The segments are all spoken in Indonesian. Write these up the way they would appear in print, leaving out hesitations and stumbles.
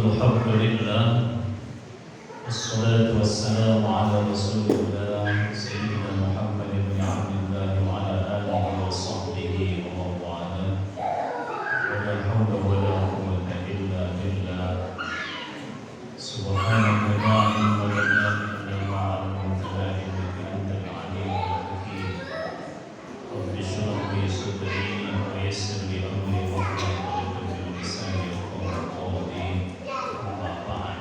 الحمد لله والصلاة والسلام على رسول الله سيدنا محمد بن عبد الله وعلى آله وصحبه ومن والاه ولا حول ولا قوة إلا بالله سبحانك لا علم لنا إلا ما علمتنا إنك أنت العليم الحكيم رب اشرح لي صدري ويسر لي أمري واحلل عقدة من لساني يفقهوا قولي أما بعد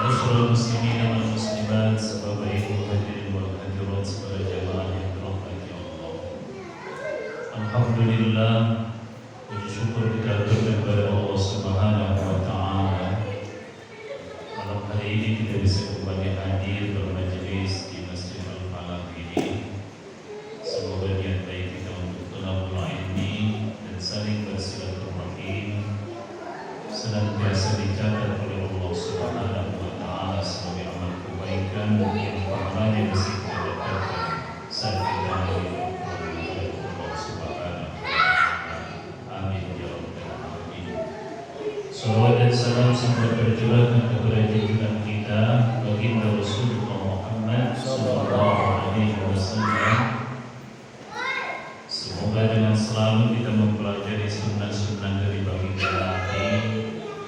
Masyaallah muslimin wal muslimat sebagai hadirin wal hadirat sebagai jamaah yang dirahmati Allah. Alhamdulillah, puji syukur kita berikan kepada Allah Subhanahu wa taala. Malam hari ini kita bisa kembali hadir bermajlis di Masjid Al-Falah ini. Semoga niat baik kita untuk talabul ilmi dan saling bersilaturahim senantiasa dicatat oleh Allah Subhanahu wa taala sebagai amal kebaikan yang pahalanya bisa kita dapatkan saat kita hidup kepada Allah Subhanahu wa taala. Amin ya rabbal alamin. Salawat dan salam semoga tercurahkan kepada junjungan kita baginda Rasulullah Muhammad sallallahu alaihi wasallam. Semoga dengan selalu kita mempelajari sunnah-sunnah dari baginda Nabi,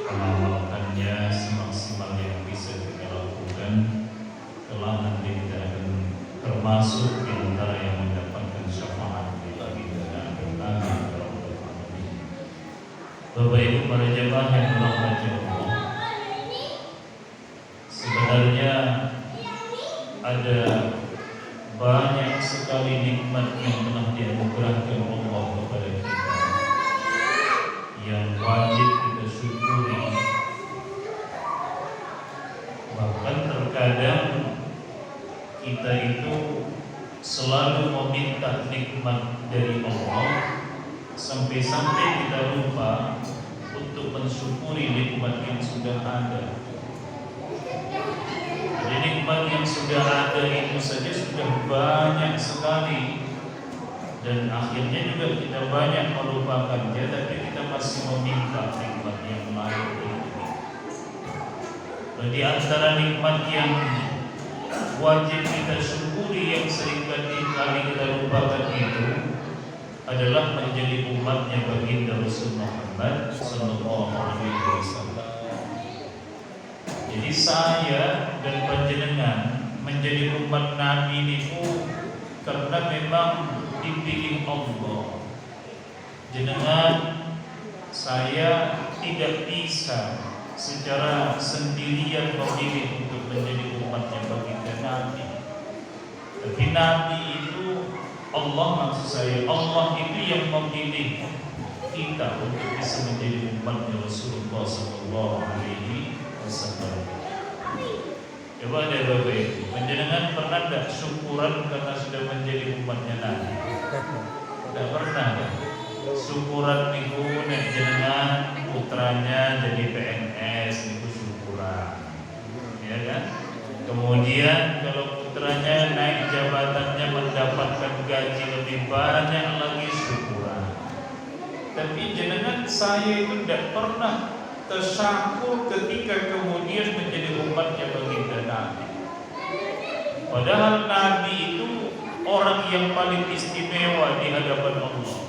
mengamalkannya semaksimal yang bisa kita lakukan, kelak nanti kita akan termasuk di antara yang mendapatkan syafaat di baginda Nabi. Amin ya rabbal alamin. Bapak Ibu para jemaah yang dirahmati Allah, sebenarnya ada banyak sekali nikmat yang telah dianugerahkan Allah kepada kita yang wajib kita syukuri. Bahkan terkadang kita itu selalu meminta nikmat dari Allah sampai-sampai kita lupa untuk mensyukuri nikmat yang sudah ada. Jadi nikmat yang sudah ada itu saja sudah banyak sekali, dan akhirnya juga kita banyak melupakannya, tapi kita masih meminta nikmat yang lain ini. Di antara nikmat yang wajib kita syukuri yang seringkali kita lupakan itu adalah menjadi umatnya baginda Rasul Muhammad sallallahu alaihi wasallam. Jadi saya dan panjenengan menjadi umat Nabi ini karena memang dipilih Allah. Jenengan saya tidak bisa secara sendirian memilih untuk menjadi umatnya baginda Nabi. Tapi Nabi itu Allah, maksud saya Allah itu yang memilih kita untuk bisa menjadi umatnya Rasulullah sallallahu alaihi wasallam. Coba deh Bapak Ibu, panjenengan pernah tidak syukuran karena sudah menjadi umatnya Nabi? Tidak pernah kan? Syukuran niku nek jenengan putranya jadi PNS niku syukuran, ya kan? Kemudian kalau putranya naik jabatannya mendapatkan gaji lebih banyak lagi syukuran. Tapi jenengan saya itu tidak pernah tersyukur ketika kemudian menjadi umatnya baginda Nabi. Padahal Nabi itu orang yang paling istimewa di hadapan Allah.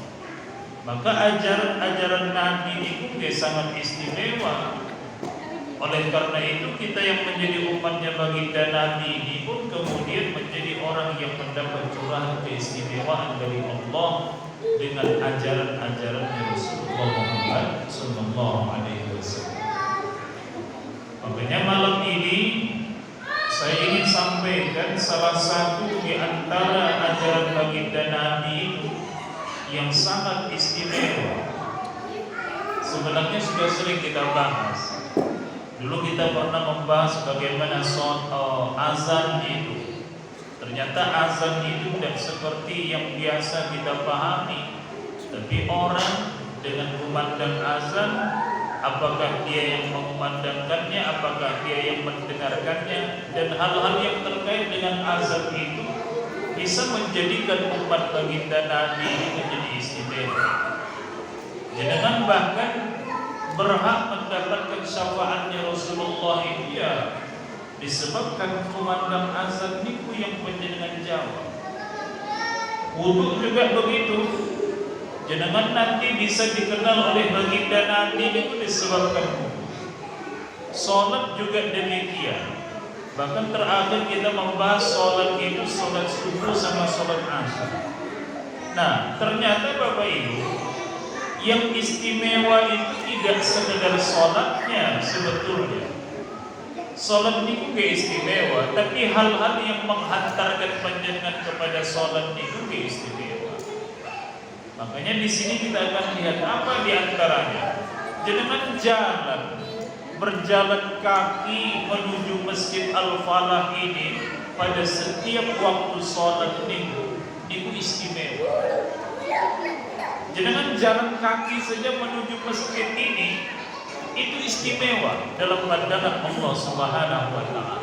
Maka ajaran Nabi itu dia sangat istimewa. Oleh karena itu kita yang menjadi umatnya baginda Nabi ini pun kemudian menjadi orang yang mendapat curahan keistimewaan dari Allah dengan ajaran-ajaran Rasulullah Muhammad sallallahu alaihi wasallam. Makanya malam ini saya ingin sampaikan salah satu di antara ajaran baginda Nabi itu yang sangat istimewa. Sebenarnya sudah sering kita bahas. Dulu kita pernah membahas bagaimana azan itu. Ternyata azan itu tidak seperti yang biasa kita pahami. Tapi orang dengan kumandang azan, apakah dia yang mengumandangkannya, apakah dia yang mendengarkannya, dan hal-hal yang terkait dengan azan itu bisa menjadikan umat baginda Nabi ini menjadi istimewa. Jangan bahkan berhak mendapatkan syafaatnya Rasulullah itu ya disebabkan kumandang azan niku yang panjenengan jawab. Wudu juga begitu. Jenengan nanti bisa dikenal oleh baginda Nabi itu disebabkan wudu. Salat juga demikian. Bahkan terakhir kita membahas salat itu salat subuh sama salat asar. Nah, ternyata Bapak Ibu, yang istimewa itu tidak sekedar salatnya sebetulnya. Salat itu gak istimewa, tapi hal-hal yang menghantarkan panjenengan kepada salat itu gak istimewa. Makanya di sini kita akan lihat apa di antaranya. Jenengan berjalan kaki menuju Masjid Al-Falah ini pada setiap waktu salat minggu itu istimewa. Jenengan jalan kaki saja menuju masjid ini itu istimewa dalam pandangan Allah Subhanahu wa taala.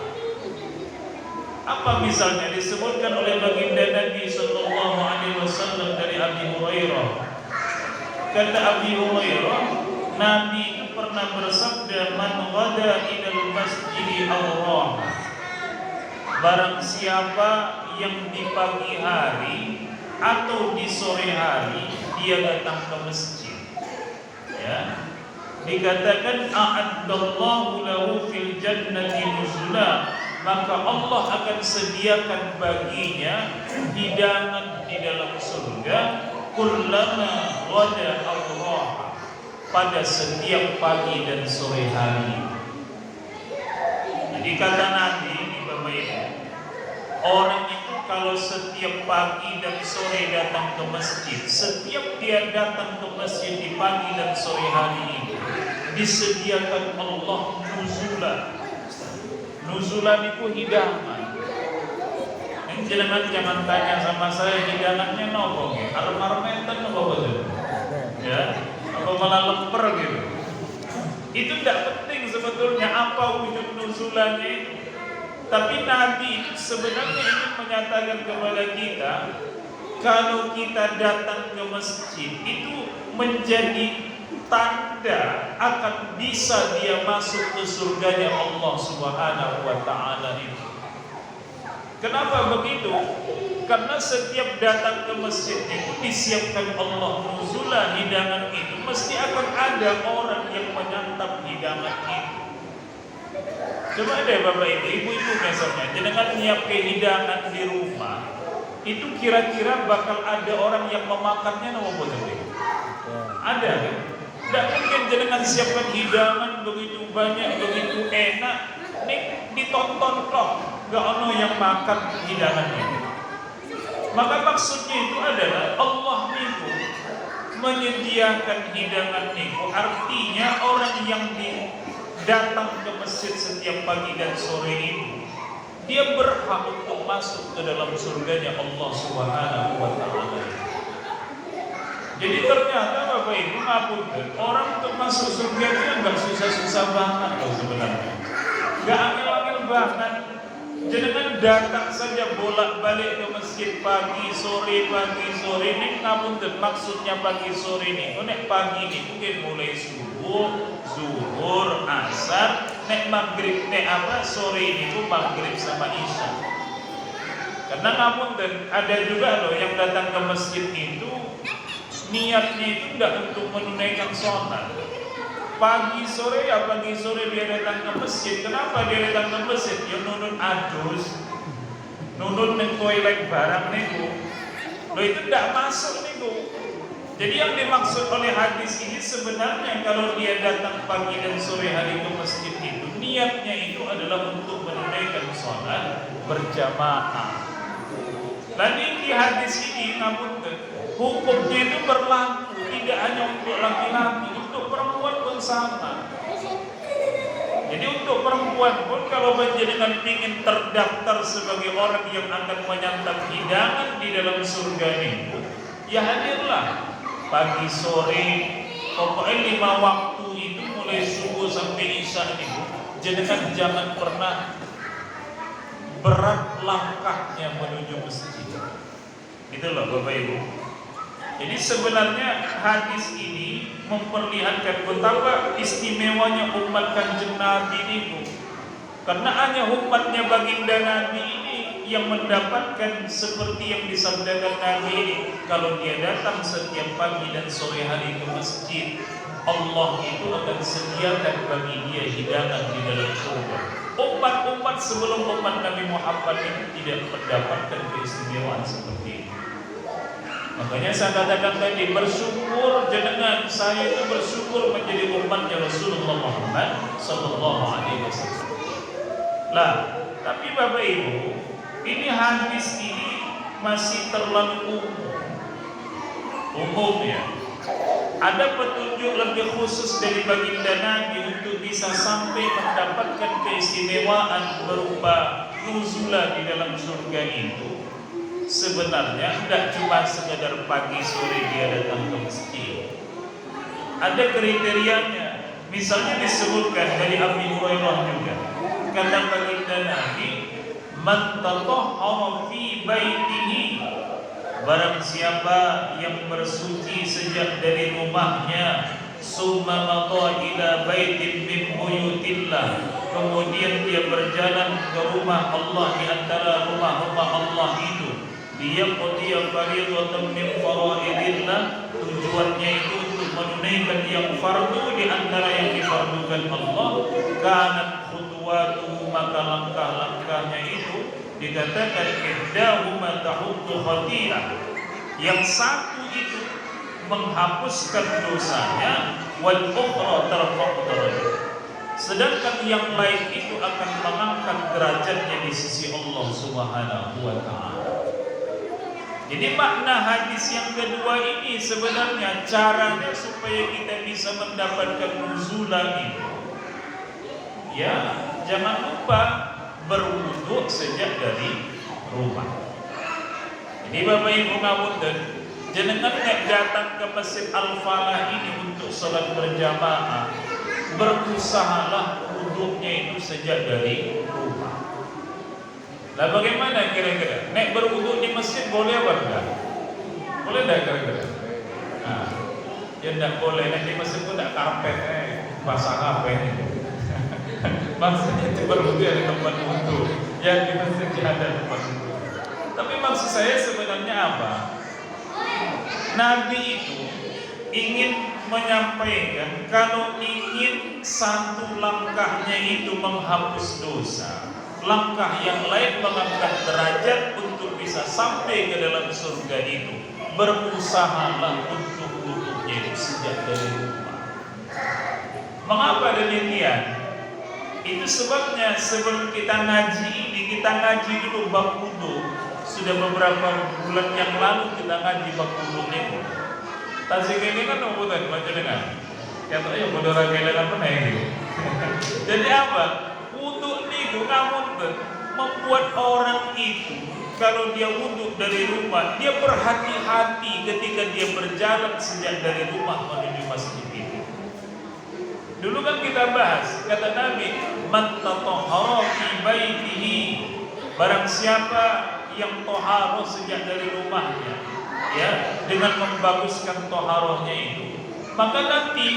Apa misalnya disebutkan oleh baginda Nabi sallallahu alaihi wasallam dari Abi Hurairah. Kata Abi Hurairah, Nabi itu pernah bersabda, "Man ghada ilal masjidi aw barang siapa yang di pagi hari atau di sore hari dia datang ke masjid, ya, dikatakan a'addallahu lahu fil jannati nuzula, maka Allah akan sediakan baginya hidangan di dalam surga kullama ghada Allah, pada setiap pagi dan sore hari." Jadi kata Nabi, Bapak Ibu, orang itu kalau setiap pagi dan sore datang ke masjid, setiap dia datang ke masjid di pagi dan sore hari ini, disediakan Allah nuzulan. Nuzulan itu hidangan. Ini jangan tanya sama saya hidangannya nopo nggih. Arep-arepen nopo betul. Ya, apa malah lemper gitu. Itu tidak penting sebetulnya apa wujud nuzulannya itu. Tapi Nabi sebenarnya ingin menyatakan kepada kita, kalau kita datang ke masjid itu menjadi tanda akan bisa dia masuk ke surganya Allah Subhanahu wa taala itu. Kenapa begitu? Karena setiap datang ke masjid itu disiapkan Allah nuzulah hidangan itu, mesti akan ada orang yang menyantap hidangan itu. Coba deh Bapak Ibu misalnya, jangan nyiapkan hidangan di rumah, itu kira-kira bakal ada orang yang memakannya nama betul? Ada kan? Tidak mungkin jangan siapkan hidangan begitu banyak, begitu enak, nih ditonton kok, gak ono yang makan hidangannya. Maka maksudnya itu adalah Allah itu menyediakan hidangan itu, artinya orang yang datang ke masjid setiap pagi dan sore ini, dia berhak untuk masuk ke dalam surganya Allah Subhanahu wa taala. Jadi ternyata Bapak Ibu ngapunten, orang untuk masuk surga itu enggak susah-susah banget loh sebenarnya. Enggak angel-angel banget. Jangan datang saja bolak-balik ke masjid pagi sore ini ngapunten, maksudnya pagi sore ini. Nek pagi ini mungkin mulai subuh, zuhur, asar, nek maghrib, sore ini tuh maghrib sama isya. Karena ngapunten, ada juga loh yang datang ke masjid itu niatnya itu enggak untuk menunaikan sholat. Pagi sore dia datang ke masjid. Kenapa dia datang ke masjid? Ya nunun adus, nunun neng toilet barang niku. Lo itu enggak masuk niku. Jadi yang dimaksud oleh hadis ini sebenarnya kalau dia datang pagi dan sore hari ke masjid itu, niatnya itu adalah untuk menunaikan sholat berjamaah. Tadi di hadis ini namun hukumnya itu berlaku tidak hanya untuk laki-laki, untuk perempuan pun sama. Jadi untuk perempuan pun kalau panjenengan ingin terdaftar sebagai orang yang akan menyantap hidangan di dalam surga itu, ya hadirlah pagi sore, pokoknya 5 waktu itu mulai subuh sampai isya itu, jangan pernah berat langkahnya menuju masjid. Gitu loh Bapak Ibu. Jadi sebenarnya hadis ini memperlihatkan betapa istimewanya umat Kanjeng Nabi itu. Karena hanya umatnya baginda Nabi ini yang mendapatkan seperti yang disabdakan Nabi ini. Kalau dia datang setiap pagi dan sore hari ke masjid, Allah itu akan sediakan bagi dia hidangan di dalam surga. Umat-umat sebelum umat Nabi Muhammad itu tidak mendapatkan keistimewaan seperti ini. Makanya saya katakan tadi, bersyukur jenengan, saya itu bersyukur menjadi umatnya Rasulullah Muhammad sallallahu alaihi wasallam. Lah, tapi Bapak Ibu, ini hadis ini masih terlalu umum ya. Ada petunjuk lebih khusus dari baginda Nabi untuk bisa sampai mendapatkan keistimewaan berupa nuzula di dalam surga itu. Sebenarnya tidak cuma sekedar pagi sore dia datang ke masjid. Ada kriterianya. Misalnya disebutkan dari Abi Hurairah juga, kata baginda Nabi, man tatahhara fi baitihi, barang siapa yang bersuci sejak dari rumahnya, summa mata ila baitin min buyutillah, kemudian dia berjalan ke rumah Allah di antara rumah-rumah Allah itu, dia qadiya fardatan min faraidillah, tujuannya itu untuk menunaikan yang fardu di antara yang difardukan Allah, kanat khutuwatuhu, maka langkah-langkahnya itu dikatakan ihdahuma tahuttu khati'ah, yang satu itu menghapuskan dosanya, wal ukhra tarfa'u darajat, sedangkan yang lain itu akan mengangkat derajatnya di sisi Allah Subhanahu wa taala. Jadi makna hadis yang kedua ini sebenarnya caranya supaya kita bisa mendapatkan nuzulah itu, ya jangan lupa berwudu sejak dari rumah. Ini Bapak Ibu ngapunten, jenengan nek datang ke Masjid Al-Falah ini untuk salat berjamaah, berusahalah wudunya itu sejak dari rumah. Lah bagaimana kira-kira? Nek berwudu di masjid boleh apa enggak? Boleh enggak kira-kira? Nah, ya enggak boleh. Nek di masjid itu enggak karpet, basah apa ini? Maksudnya itu berwudu ada tempat wudu. Ya di masjid ada tempat wudu. Tapi maksud saya sebenarnya apa? Nabi itu ingin menyampaikan kalau ingin satu langkahnya itu menghapus dosa, langkah yang lain mengangkat derajat untuk bisa sampai ke dalam surga itu, berusahalah untuk wudhunya itu sejak dari rumah. Mengapa demikian? Itu sebabnya sebelum kita ngaji ini, kita ngaji dulu bab wudu. Sudah beberapa bulan yang lalu kita ngaji bab wudu itu. Tasik ini kan wuduan baca dengan. Ya tahu ya bodoh kehilangan mana itu. Jadi apa? Wudu itu namun membuat orang itu kalau dia wudu dari rumah, dia berhati-hati ketika dia berjalan sejak dari rumah menuju masjid itu. Dulu kan kita bahas, kata Nabi, man tatahhara fi baitihi, barang siapa yang toharoh sejak dari rumahnya, ya, dengan membaguskan toharohnya itu, maka nanti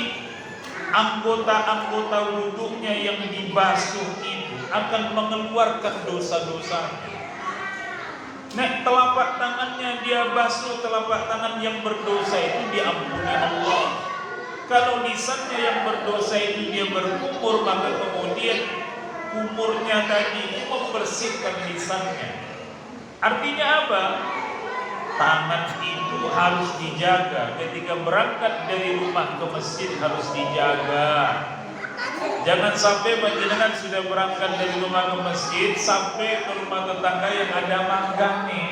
anggota-anggota wudunya yang dibasuh itu akan mengeluarkan dosa-dosanya. Nek telapak tangannya dia basuh, telapak tangan yang berdosa itu diampuni Allah. Kalau lisannya yang berdosa itu dia berkumur, maka kemudian kumurnya tadi membersihkan lisannya. Artinya apa? Tangan itu harus dijaga. Ketika berangkat dari rumah ke masjid harus dijaga. Jangan sampai panjenengan sudah berangkat dari rumah ke masjid sampai ke rumah tetangga yang ada mangga nih.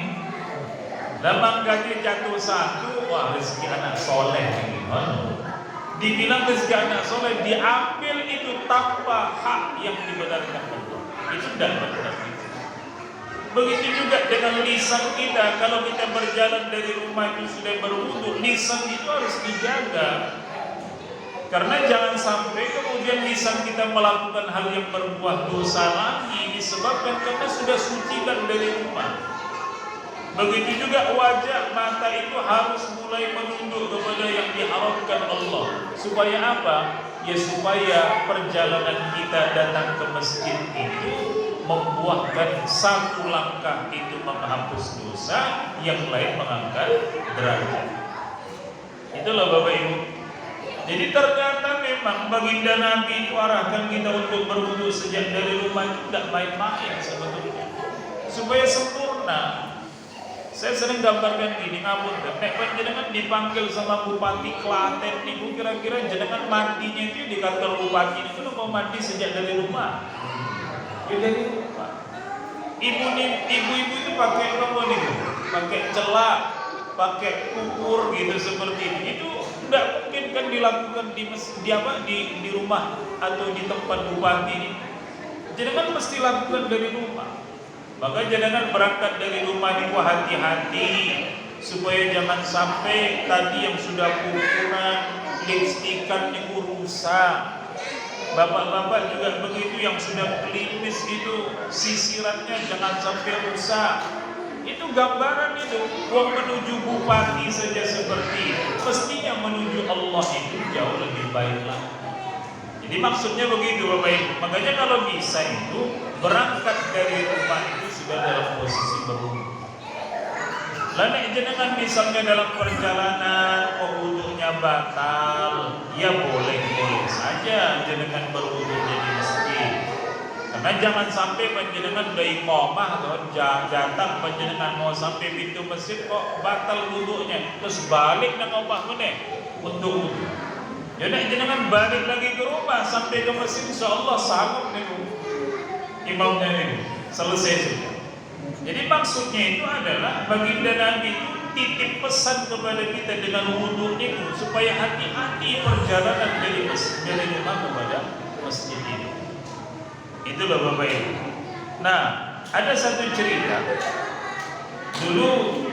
Dan mangganya jatuh satu, wah rezeki anak soleh ini. Dibilang rezeki anak soleh, diambil itu tanpa hak yang dibenarkan Allah. Itu tidak benar. Begitu juga dengan lisan kita. Kalau kita berjalan dari rumah itu sudah berwudu, lisan itu harus dijaga. Karena jangan sampai kemudian lisan kita melakukan hal yang berbuah dosa lagi disebabkan karena sudah sucikan dari rumah. Begitu juga wajah, mata itu harus mulai bukan Allah. Supaya apa? Ya supaya perjalanan kita datang ke masjid itu membuahkan satu langkah itu menghapus dosa, yang lain mengangkat derajat. Itulah Bapak Ibu. Jadi ternyata memang baginda Nabi itu arahkan kita untuk berwudu sejak dari rumah itu tidak main-main sebetulnya. Supaya sempurna. Saya sering gambarkan gini, ngapunten, nek jenengan dipanggil sama Bupati Klaten niku, kira-kira jenengan mandinya itu di kantor bupati itu mau mandi sejak dari rumah. Ya dari rumah. Ibu-ibu itu pakai apa nih? Pakai celak, pakai kukur gitu seperti ini. Itu tidak mungkin kan dilakukan di rumah atau di tempat bupati ini. Jenengan mesti lakukan dari rumah. Maka jangan berangkat dari rumah niku hati-hati supaya jangan sampai tadi yang sudah kukuran, lipstikan niku rusak. Bapak-bapak juga begitu, yang sudah klimis itu sisirannya jangan sampai rusak. Itu gambaran itu. Uang menuju bupati saja seperti itu. Mestinya menuju Allah itu jauh lebih baik lagi. Jadi maksudnya begitu Bapak Ibu. Makanya kalau bisa itu berangkat dari rumah itu sudah dalam posisi berwudu. Lalu jenengan misalnya dalam perjalanan wudunya batal, ya boleh-boleh saja jenengan berwudu di masjid. Karena jangan sampai panjenengan udah iqamah atau datang panjenengan mau sampai pintu masjid kok batal wudunya, terus balik nang omah meneh untuk wudu. Jadi jangan balik lagi ke rumah sampai ke masjid, insyaallah sanggup nih imamnya ini selesai sudah. Jadi maksudnya itu adalah baginda Nabi itu titip pesan kepada kita dengan wudu itu supaya hati-hati perjalanan dari rumah kepada masjid ini. Itulah Bapak Ibu. Nah, ada satu cerita dulu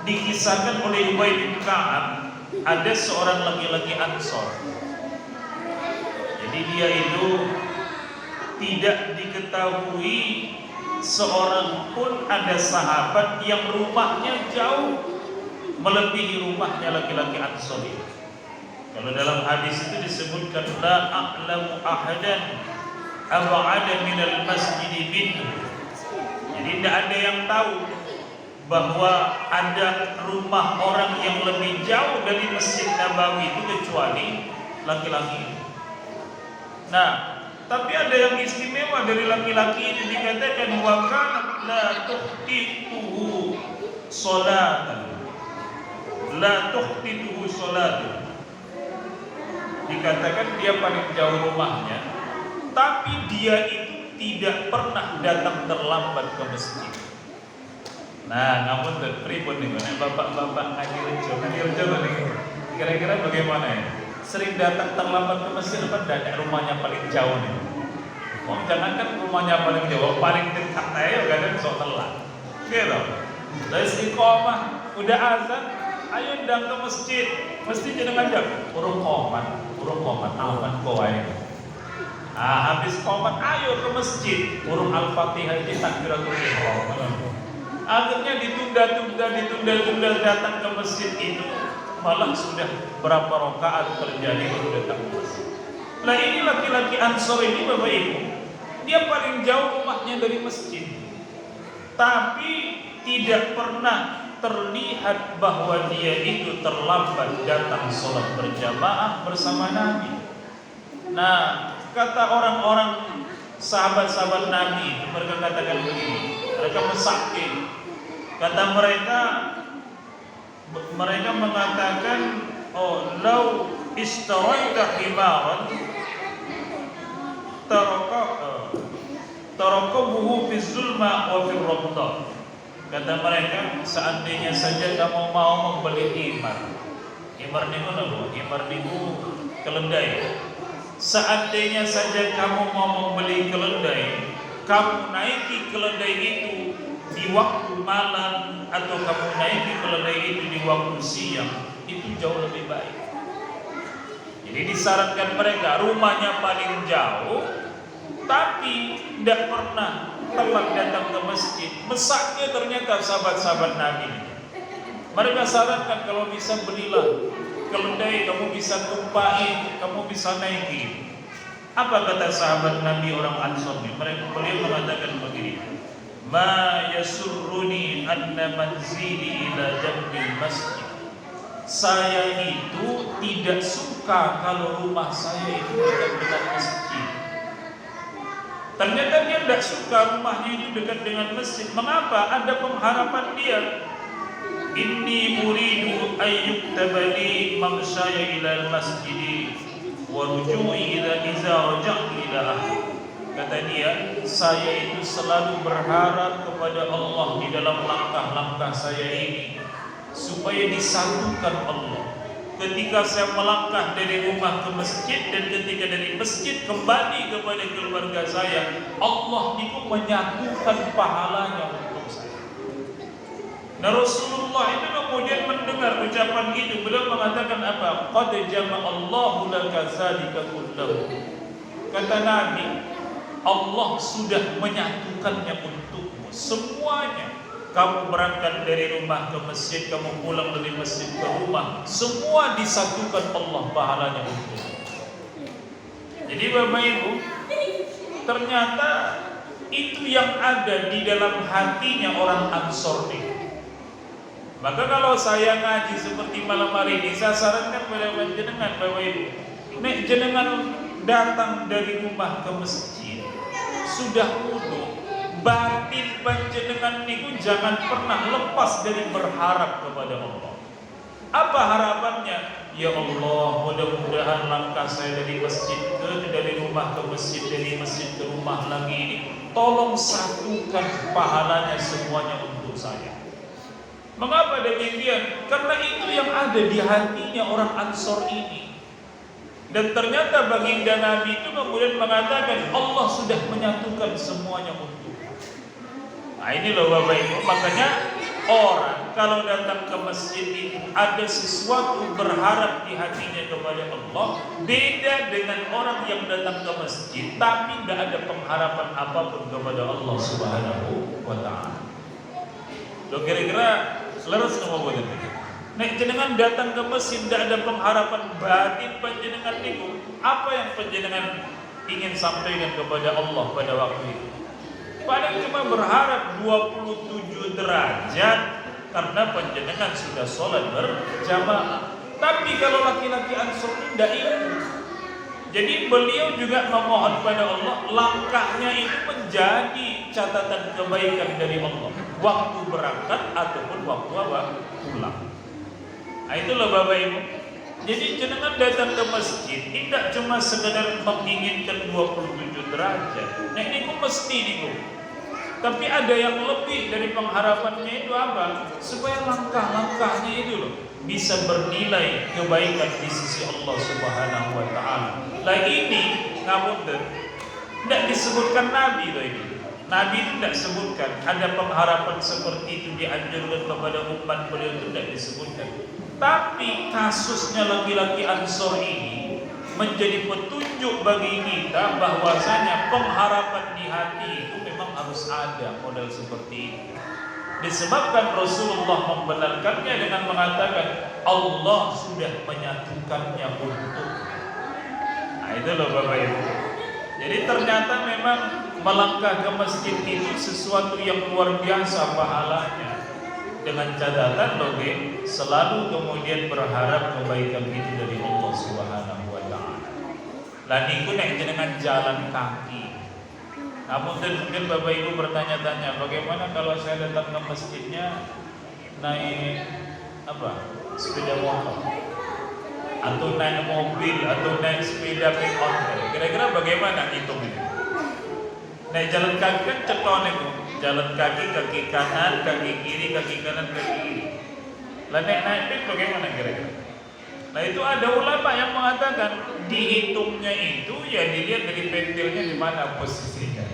dikisahkan oleh Ubay bin Ka'ab. Ada seorang laki-laki Ansor. Jadi dia itu tidak diketahui seorang pun ada sahabat yang rumahnya jauh melebihi rumahnya laki-laki Ansor itu. Kalau dalam hadis itu disebutkan la a'lamu ahadan ab'ada minal masjid minhu. Jadi tidak ada yang tahu bahwa ada rumah orang yang lebih jauh dari Masjid Nabawi itu kecuali laki-laki. Nah, tapi ada yang istimewa dari laki-laki ini, dikatakan wa kanat la tuhtituhu salatan. La tuhtituhu salatan. Dikatakan dia paling jauh rumahnya, tapi dia itu tidak pernah datang terlambat ke masjid. Nah, namun pripun nih, bapak-bapak ngaji rejo nih. Kira-kira bagaimana ya? Sering datang terlambat ke masjid apa tidak rumahnya paling jauh nih? Oh, jangankan rumahnya paling jauh, paling dekat aja kadang sok telat. Gitu. Dari istiqomah, udah azan, ayo ndang ke masjid. Mesti jenengan jawab, urung komat, aman kowe. Habis komat, ayo ke masjid. Urung Al-Fatihah ini takbiratul ihram. Akhirnya ditunda datang ke masjid itu, malah sudah berapa rakaat terjadi baru datang ke masjid. Nah, ini laki-laki Ansor ini Bapak Ibu, dia paling jauh rumahnya dari masjid, tapi tidak pernah terlihat bahwa dia itu terlambat datang sholat berjamaah bersama Nabi. Nah, kata orang-orang sahabat-sahabat Nabi, mereka katakan begini, mereka mesakti. Kata mereka mengatakan, oh, lau istaraita himaran tarakabuhu fi zulma wa fi rabta. Kata mereka, seandainya saja kamu mau membeli himar niku napa? Himar niku keledai. Seandainya saja kamu mau membeli keledai, kamu naiki keledai itu di waktu malam atau kamu naiki keledai itu di waktu siang, itu jauh lebih baik. Jadi disarankan mereka rumahnya paling jauh, tapi tidak pernah telat datang ke masjid. Mesaknya ternyata sahabat-sahabat Nabi. Mereka sarankan kalau bisa belilah keledai, kamu bisa tumpahin, kamu bisa naiki. Apa kata sahabat Nabi orang Ansor ini? Beliau mengatakan begini, ma yasurruni anna manzili ila jambil masjid. Saya itu tidak suka kalau rumah saya itu dekat dengan masjid. Ternyata dia tidak suka rumahnya itu dekat dengan masjid. Mengapa? Ada pengharapan dia. Inni uridu ayyuktabali mamsyaya ila al-masjid wa ruju'i iza raja'tu ila ahli. Kata dia, saya itu selalu berharap kepada Allah di dalam langkah-langkah saya ini supaya disatukan Allah. Ketika saya melangkah dari rumah ke masjid dan ketika dari masjid kembali kepada keluarga saya, Allah itu menyatukan pahalanya untuk saya. Nah, Rasulullah itu kemudian mendengar ucapan itu, beliau mengatakan apa? Qad jama'allahu laka dzalika kullahu. Kata Nabi, Allah sudah menyatukannya untukmu semuanya. Kamu berangkat dari rumah ke masjid, kamu pulang dari masjid ke rumah, semua disatukan Allah pahalanya untukmu. Jadi Bapak Ibu, ternyata itu yang ada di dalam hatinya orang Ansor ini. Maka kalau saya ngaji seperti malam hari ini, saya sarankan pada jenengan Bapak Ibu, nek jenengan datang dari rumah ke masjid, sudah wudu, batin panjenengan niku jangan pernah lepas dari berharap kepada Allah. Apa harapannya? Ya Allah, mudah-mudahan langkah saya dari masjid dari rumah ke masjid, dari masjid ke rumah lagi ini, tolong satukan pahalanya semuanya untuk saya. Mengapa demikian? Karena itu yang ada di hatinya orang Ansor ini. Dan ternyata baginda Nabi itu kemudian mengatakan Allah sudah menyatukan semuanya untuk. Nah ini loh Bapak Ibu, makanya orang kalau datang ke masjid itu ada sesuatu berharap di hatinya kepada Allah, beda dengan orang yang datang ke masjid tapi tidak ada pengharapan apapun kepada Allah Subhanahu wa Ta'ala. Loh kira-kira leres nama buat itu. Nek jenengan datang ke masjid tidak ada pengharapan batin panjenengan niku, apa yang panjenengan ingin sampaikan kepada Allah pada waktu itu? Padahal cuma berharap 27 derajat karena panjenengan sudah sholat berjamaah. Tapi kalau laki-laki Ansor tidak itu. Jadi beliau juga memohon pada Allah, langkahnya itu menjadi catatan kebaikan dari Allah, waktu berangkat ataupun waktu pulang. Nah itulah Bapak Ibu. Jadi jenengan datang ke masjid tidak cuma sekedar menginginkan 27 derajat. Nah ini mesti niku. Tapi ada yang lebih dari pengharapannya itu apa? Supaya langkah-langkahnya itu loh bisa bernilai kebaikan di sisi Allah Subhanahu wa Ta'ala. Lah ini namun tidak disebutkan Nabi loh ini. Nabi itu tidak sebutkan ada pengharapan seperti itu dianjurkan kepada umat beliau, itu tidak disebutkan. Tapi kasusnya laki-laki Ansor ini menjadi petunjuk bagi kita bahwasanya pengharapan di hati itu memang harus ada model seperti ini. Disebabkan Rasulullah membenarkannya dengan mengatakan Allah sudah menyatukannya untuk. Nah itu loh Bapak Ibu. Jadi ternyata memang melangkah ke masjid itu sesuatu yang luar biasa pahalanya. Dengan catatan loh, selalu kemudian berharap kebaikan itu dari Allah Subhanahu wa Ta'ala. Lah niku nek jenengan jalan kaki. Namun mungkin Bapak Ibu bertanya-tanya, bagaimana kalau saya datang ke masjidnya naik sepeda motor, atau naik mobil, atau naik sepeda pick up? Kira-kira bagaimana hitungnya? Naik jalan kaki kan ceton itu, jalan kaki kanan, kaki kiri, kaki kanan, kaki kiri. Lah naik pick bagaimana kira-kira? Nah itu ada ulama yang mengatakan dihitungnya itu ya dilihat dari pentilnya di mana posisinya.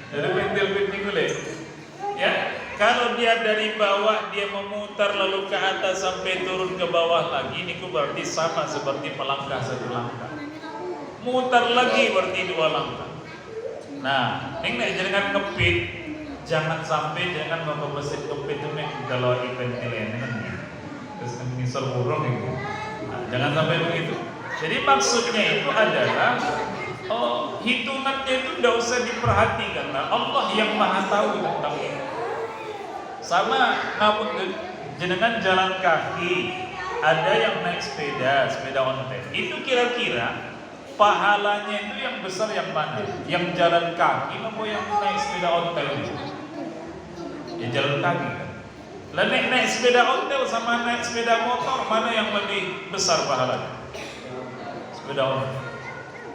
Dari pentil-pentil ya, kalau dia dari bawah dia memutar lalu ke atas sampai turun ke bawah lagi, ini berarti sama seperti melangkah satu langkah. Mutar lagi berarti dua langkah. Nah, ini jangan kepit, jangan sampai jangan mau ke masjid kepit itu nih kalau pentil ya, terus misal burung itu. Nah, Jangan sampai begitu. Jadi maksudnya itu adalah hitungannya itu tidak usah diperhatikan. Nah, Allah yang maha tahu tentang itu. Sama ngapun jenengan jalan kaki, ada yang naik sepeda ontel. Itu kira-kira pahalanya itu yang besar yang mana? Yang jalan kaki atau yang naik sepeda ontel itu? Ya jalan kaki kan. Lah naik sepeda ontel sama naik sepeda motor, mana yang lebih besar pahalanya? Sepeda ontel.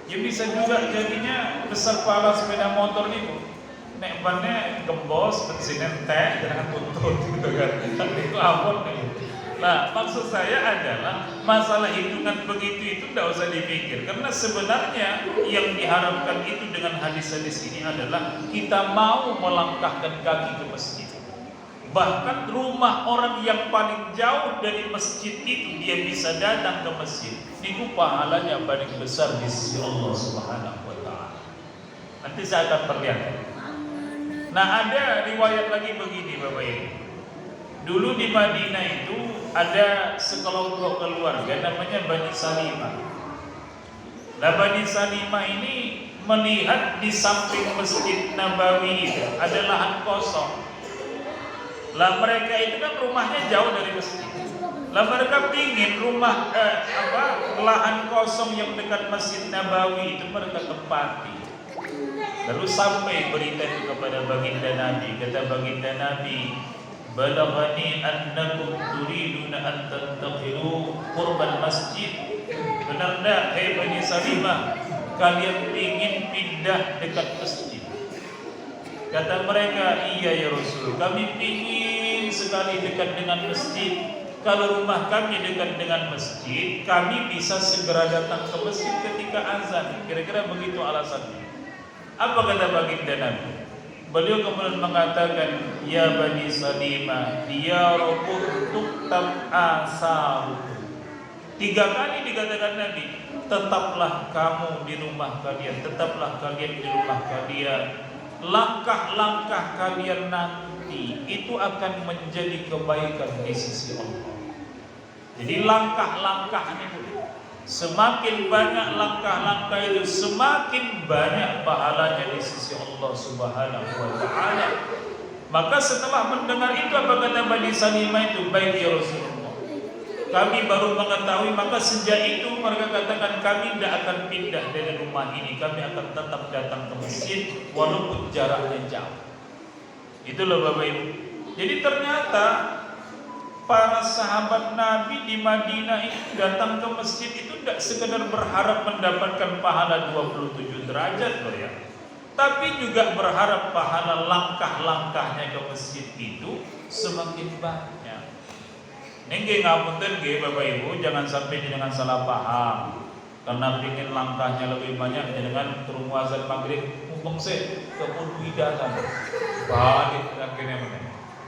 Ya bisa juga jadinya besar pahala sepeda motor itu. Nek bannya gembos, bensinnya teh, jangan tuntut gitu kan. Itu abon nih. Nah, maksud saya adalah masalah hitungan begitu itu tidak usah dipikir, karena sebenarnya yang diharapkan itu dengan hadis-hadis ini adalah kita mau melangkahkan kaki ke masjid. Bahkan rumah orang yang paling jauh dari masjid itu dia bisa datang ke masjid. Itu pahalanya paling besar di sisi Allah Subhanahu wa taala. Nanti saya akan perlihatkan. Nah, ada riwayat lagi begini Bapak Ibu. Dulu di Madinah itu ada sekelompok keluarga namanya Bani Salimah. Nah, Bani Salimah ini melihat di samping Masjid Nabawi itu ada lahan kosong. Lah mereka itu kan rumahnya jauh dari masjid. Lah mereka pingin lahan kosong yang dekat Masjid Nabawi itu mereka tempati. Lalu sampai berita itu kepada baginda Nabi. Kata baginda Nabi, balaghani annakum turiduna an tantaqilu qurban masjid. Benar enggak hai Bani Salimah, kalian ingin pindah dekat masjid? Kata mereka, iya ya Rasul, kami ingin sekali dekat dengan masjid. Kalau rumah kami dekat dengan masjid, kami bisa segera datang ke masjid ketika azan. Kira-kira begitu alasannya. Apa kata baginda Nabi? Beliau kemudian mengatakan, ya Bani Salimah, diyarukum tuktab asarukum. 3 kali dikatakan Nabi, tetaplah kamu di rumah kalian, tetaplah kalian di rumah kalian. Langkah-langkah kalian nanti itu akan menjadi kebaikan di sisi Allah. Jadi langkah-langkah itu, semakin banyak langkah-langkah itu, semakin banyak pahalanya di sisi Allah Subhanahu wa taala. Maka setelah mendengar itu, apa kata Bani Salimah itu? Baik ya Rasulullah, kami baru mengetahui. Maka sejak itu mereka katakan, kami tidak akan pindah dari rumah ini, kami akan tetap datang ke masjid walaupun jaraknya jauh. Itulah Bapak Ibu. Jadi ternyata para sahabat Nabi di Madinah itu datang ke masjid itu tidak sekedar berharap mendapatkan pahala 27 derajat loh ya, tapi juga berharap pahala langkah-langkahnya ke masjid itu semakin banyak. Nggih ngapunten nggih Bapak Ibu, jangan sampai dengan salah paham. Karena ingin langkahnya lebih banyak dengan turun azan maghrib mumpung ke pun datang. Balik akhirnya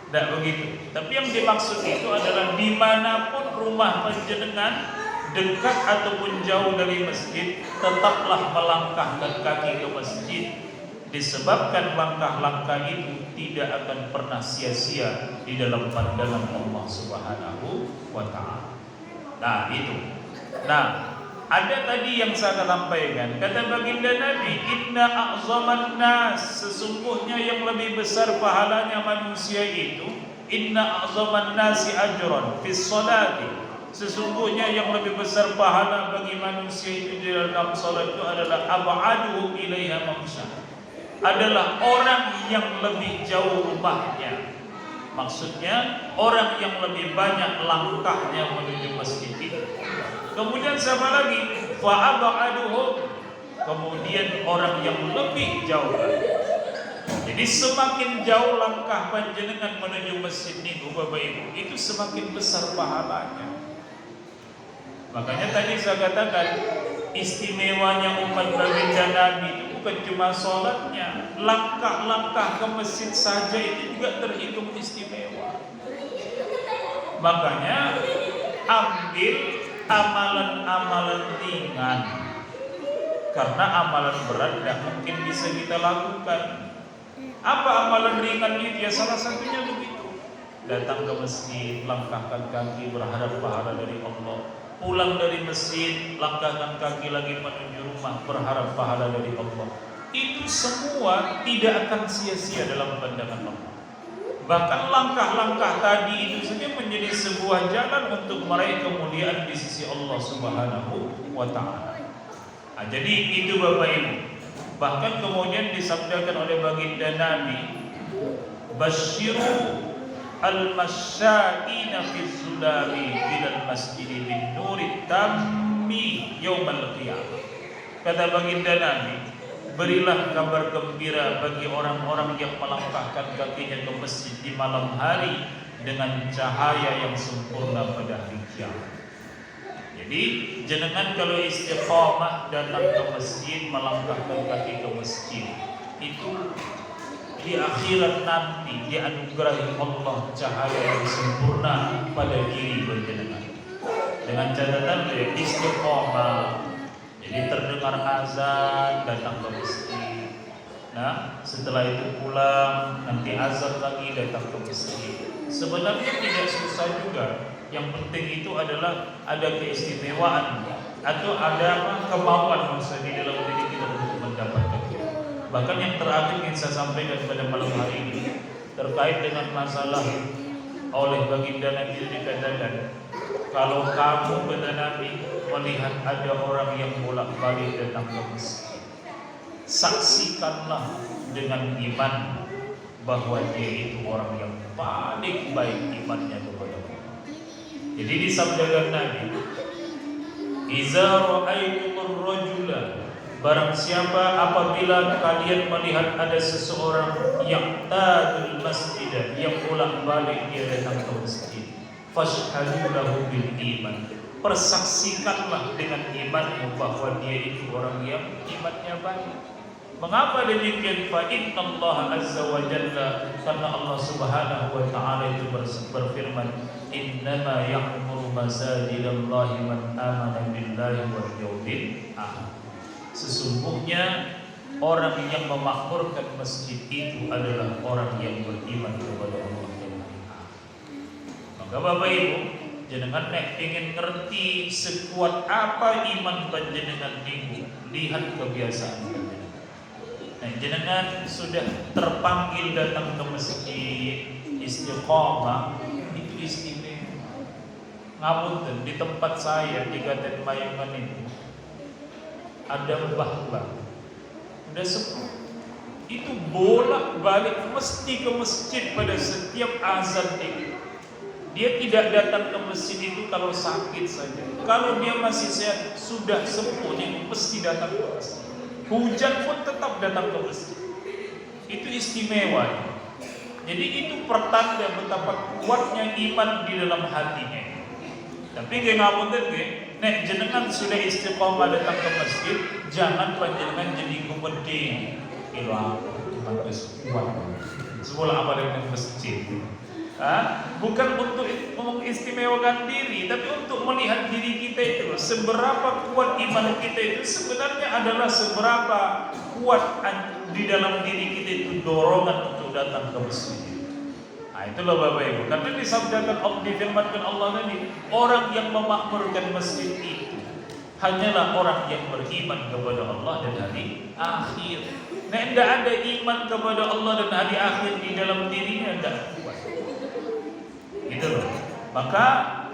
tidak begitu. Tapi yang dimaksud itu adalah dimanapun rumah panjenengan, dekat ataupun jauh dari masjid, tetaplah melangkahkan kaki ke masjid. Disebabkan langkah-langkah itu tidak akan pernah sia-sia di dalam pandangan Allah Subhanahu wa taala. Nah itu. Nah, ada tadi yang saya sampaikan, kata baginda Nabi, inna a'zaman nas, sesungguhnya yang lebih besar pahalanya manusia itu, inna a'zaman nasi ajran fis salati, sesungguhnya yang lebih besar pahala bagi manusia itu di dalam salat itu adalah ab'aduhum ilaiha mamsha, adalah orang yang lebih jauh rumahnya. Maksudnya orang yang lebih banyak langkahnya menuju masjid itu. Kemudian siapa lagi? Fa'aba'aduhum, kemudian orang yang lebih jauh. Jadi semakin jauh langkah panjenengan menuju masjid itu Bapak Ibu, itu semakin besar pahalanya. Makanya tadi saya katakan, istimewanya umat baginda Nabi itu bukan cuma sholatnya, langkah-langkah ke masjid saja itu juga terhitung istimewa. Makanya ambil amalan-amalan ringan, karena amalan berat tidak mungkin bisa kita lakukan. Apa amalan ringan itu? Ya salah satunya begitu, datang ke masjid, langkahkan kaki, berharap pahala dari Allah. pulang dari masjid, langkahkan kaki lagi menuju rumah, berharap pahala dari Allah. Itu semua tidak akan sia-sia dalam pandangan Allah. Bahkan langkah-langkah tadi itu saja menjadi sebuah jalan untuk meraih kemuliaan di sisi Allah Subhanahu wa Ta'ala. Nah, jadi itu Bapak Ibu. Bahkan kemudian disabdakan oleh baginda Nabi, Basyiru al-masya'ina fi zulami bilal masjidi bin nuri tammi yaumal qiyamah. Kata baginda Nabi, berilah kabar gembira bagi orang-orang yang melangkahkan kakinya ke masjid di malam hari dengan cahaya yang sempurna pada hari kiamat. Jadi jenengan kalau istiqamah datang ke masjid, melangkahkan kaki ke masjid, itu di akhirat nanti dianugerahi Allah cahaya yang sempurna pada diri jenengan. Dengan catatan istiqamah. Jadi terdengar azan, datang ke masjid. Nah, setelah itu pulang, nanti azan lagi, datang ke masjid. Sebenarnya tidak susah juga. Yang penting itu adalah ada keistimewaan atau ada kemauan maksudnya di dalam diri kita untuk mendapatkannya. Bahkan yang terakhir ingin saya sampaikan pada malam hari ini terkait dengan masalah oleh baginda Nabi dikatakan, kalau kamu kata Nabi melihat ada orang yang bolak-balik datang ke masjid, saksikanlah dengan iman bahwa dia itu orang yang paling baik imannya kepada Allah. Jadi disabdakan Nabi, Iza ra'aitumur rajula, barang siapa apabila kalian melihat ada seseorang yang tadul masjid, yang bolak-balik dia datang ke masjid, fashhadu lahu bil iman, persaksikanlah dengan imanmu bahwa dia itu orang yang imannya baik. Mengapa demikian? Fa innallaha azza wa jalla, karena Allah Subhanahu wa Ta'ala itu berfirman, innama ya'muru masajidallahi man amana billahi wal yawmil akhir. Sesungguhnya orang yang memakmurkan masjid itu adalah orang yang beriman kepada Allah dan hari akhir. Maka Bapak Ibu, jenengan nek ingin ngerti sekuat apa iman panjenengan niku, lihat kebiasaan panjenengan. Nah, jenengan sudah terpanggil datang ke masjid istiqamah, itu istimewa. Ngapunten, di tempat saya di Gaten Mayungan itu ada mbah-mbah udah sepuh, itu bolak-balik mesti ke masjid pada setiap azan itu. Dia tidak datang ke masjid itu kalau sakit saja. Kalau dia masih sehat, sudah sepuh, dia mesti datang ke masjid. Hujan pun tetap datang ke masjid. Itu istimewa. Jadi itu pertanda betapa kuatnya iman di dalam hatinya. Tapi nggih ngapunten nggih, nek jenengan sudah istiqomah datang ke masjid, jangan panjenengan jadi gumedhe. Ilang bagus kuat. Semula apa dengan masjid? Bukan untuk mengistimewakan diri, tapi untuk melihat diri kita itu seberapa kuat iman kita itu sebenarnya adalah seberapa kuat di dalam diri kita itu dorongan untuk datang ke masjid. Nah, itulah Bapak Ibu. Karena disabdakan Allah, difirmankan Allah tadi, orang yang memakmurkan masjid itu hanyalah orang yang beriman kepada Allah dan hari akhir. Nah, tidak ada iman kepada Allah dan hari akhir di dalam dirinya, tidak kuat. Gitu loh. Maka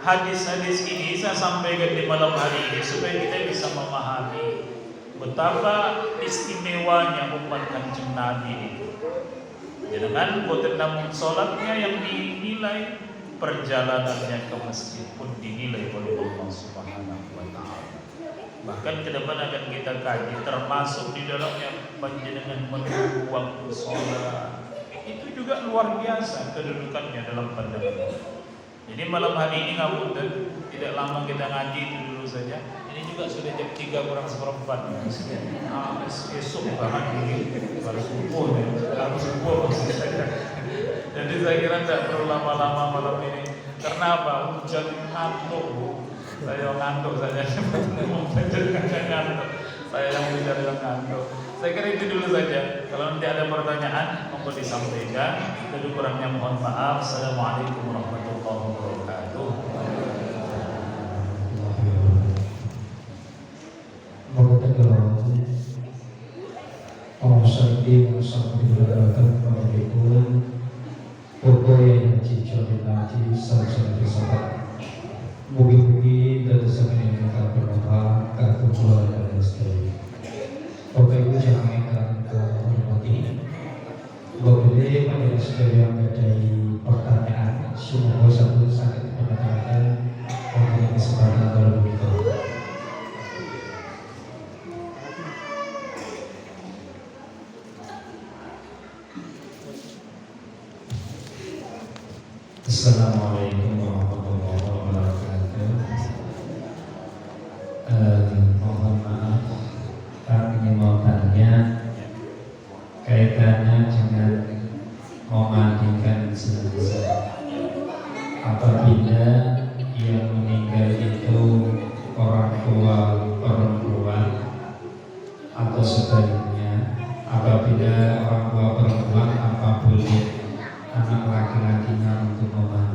hadis-hadis ini saya sampaikan di malam hari ini supaya kita bisa memahami betapa istimewanya umat Kanjeng Nabi itu. Jangan boten namun sholatnya yang dinilai, perjalanannya ke masjid pun dinilai oleh Allah Subhanahu wa Ta'ala. Bahkan ke depan akan kita kaji termasuk di dalamnya panjenengan menunggu waktu sholat. Itu juga luar biasa kedudukannya dalam pandangan Allah. Jadi malam hari ini ngapunten, tidak lama kita ngaji itu dulu saja. Ini juga sudah jam 3 kurang seperempat. Esok banget ini baru subuh ya. Harus subuh maksud saya. Jadi saya kira tidak perlu lama-lama malam ini. Karena apa? Hujan ngantuk. Saya ngantuk saja. Ngantuk. Saya yang bicara yang ngantuk. Saya kira itu dulu saja. Kalau nanti ada pertanyaan, monggo disampaikan. Lebih kurangnya mohon maaf. Assalamualaikum warahmatullahi wabarakatuh. Sandi Musafirulatan Pemikun Pokoya yang cicok dinati Samsung Risabat Mugi-mugi dan semuanya kita berdoa Ketumbuhan dan istri Bapak Ibu jangan hormati Boleh pada sekalian badai pertanyaan Semoga satu sakit kepada Untuk kesempatan dalam itu. Assalamualaikum warahmatullahi wabarakatuh. Mohon maaf, kami mau tanya kaitannya dengan memandikan jenazah. Apabila yang meninggal itu orang tua perempuan atau sebaliknya, apabila orang tua perempuan apa boleh anak laki-lakinya untuk memandikan?